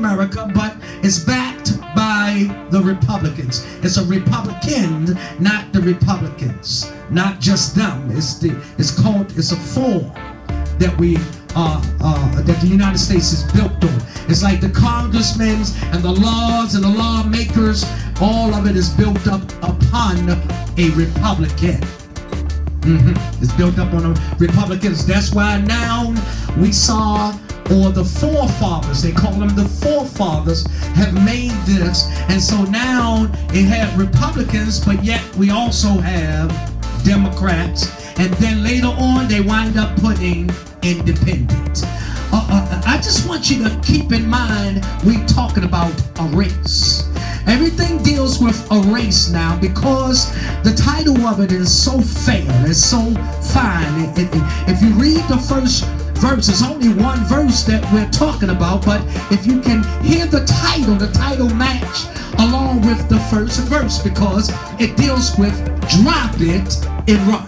America, but it's backed by the Republicans. It's a Republican, not the Republicans, not just them. It's a form that that the United States is built on. It's like the congressmen and the laws and the lawmakers. All of it is built up upon a Republican. It's built up on Republicans. That's why now we saw, or the forefathers, they call them the forefathers, have made this. And so now it had Republicans, but yet we also have Democrats. And then later on, they wind up putting independent. I just want you to keep in mind, we're talking about a race. Everything deals with a race now because the title of it is so fair, it's so fine. If you read the first verse, it's only one verse that we're talking about, but if you can hear the title match along with the first verse because it deals with drop it and run.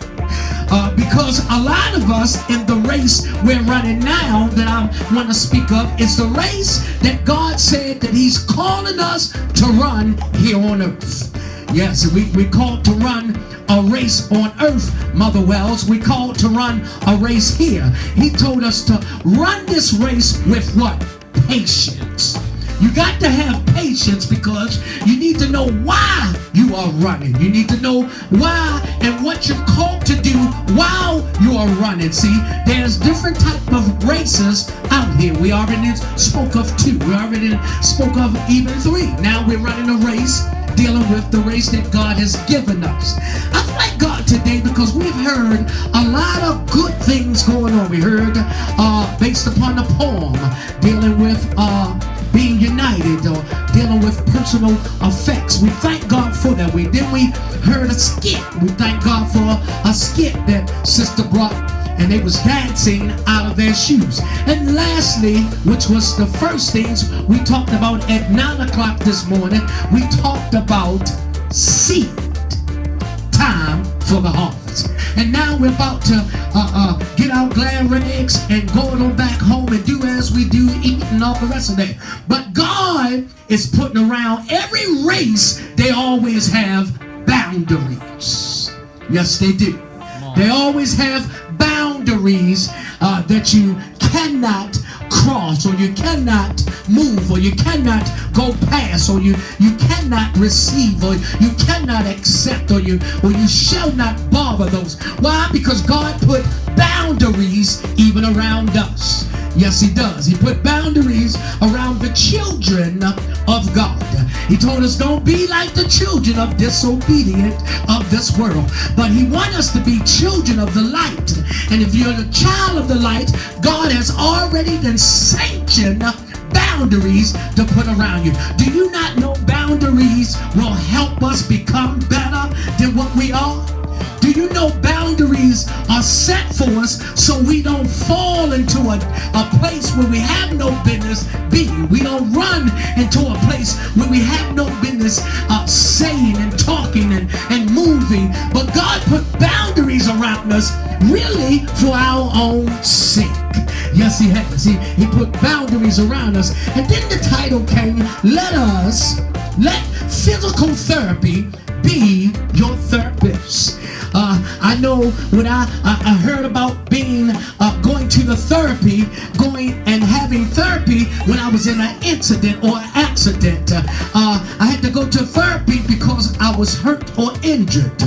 Because a lot of us in the race we're running now that I want to speak of is the race that God said that He's calling us to run here on earth. Yes, we called to run a race on earth, Mother Wells. We called to run a race here. He told us to run this race with what? Patience. You got to have patience because you need to know why you are running. You need to know why and what you're called to do while you are running. See, there's different type of races out here. We already spoke of 2. We already spoke of even 3. Now we're running a race dealing with the race that God has given us. I thank God today because we've heard a lot of good things going on. We heard based upon the poem dealing with being united or dealing with personal effects. We thank God for that. We heard a skit. We thank God for a skit that Sister brought, and they was dancing out of their shoes. And lastly, which was the first things we talked about at 9 o'clock this morning, we talked about seed time for the harvest. And now we're about to get our glad rags and going on back home and do as we do, eat and all the rest of that. But God is putting around every race, they always have boundaries. Yes, they do. They always have boundaries that you cannot cross, or you cannot move, or you cannot go past, or you cannot receive, or you cannot accept, or you shall not bother those. Why? Because God put boundaries even around us. Yes, He does. He put boundaries around the children of God. He told us don't be like the children of disobedient of this world, but He wants us to be children of the light. And if you're the child of the light, God has already been sanctioned boundaries to put around you. Do you not know boundaries will help us become better than what we are? Do you know boundaries are set for us so we don't fall into a place where we have no business being? We don't run into a place where we have no business saying and talking and moving. But God put boundaries around us really for our own sake. Yes, He has. He put boundaries around us. And then the title came, let physical therapy be your therapist. I know when I heard about going to the therapy, going and having therapy when I was in an incident or accident. I had to go to therapy because I was hurt or injured.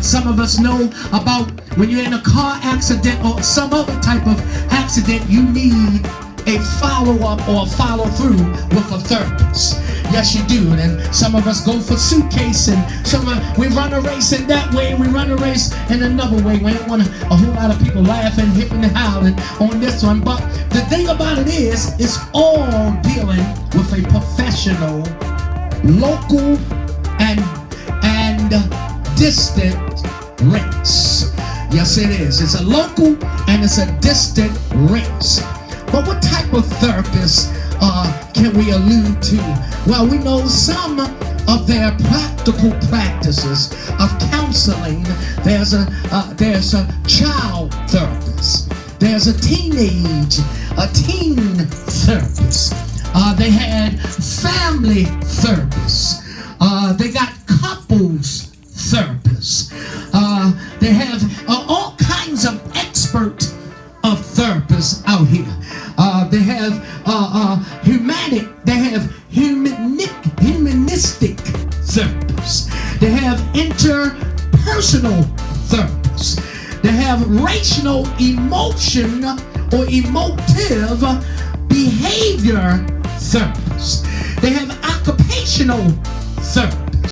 Some of us know about when you're in a car accident or some other type of accident, you need a follow-up or follow-through with a therapist. Yes, you do. And some of us go for suitcase, and we run a race in that way, and we run a race in another way. We don't want a whole lot of people laughing, hipping and howling on this one. But the thing about it is, it's all dealing with a professional, local, and distant race. Yes, it is. It's a local and it's a distant race. But what type of therapist can we allude to? Well, we know some of their practical practices of counseling. There's a child therapist. There's a teen therapist. They had family therapists. They got couples therapists. They have all kinds of expert of therapists out here. They have humanistic therapists. They have interpersonal therapists. They have rational emotion or emotive behavior therapists. They have occupational therapists.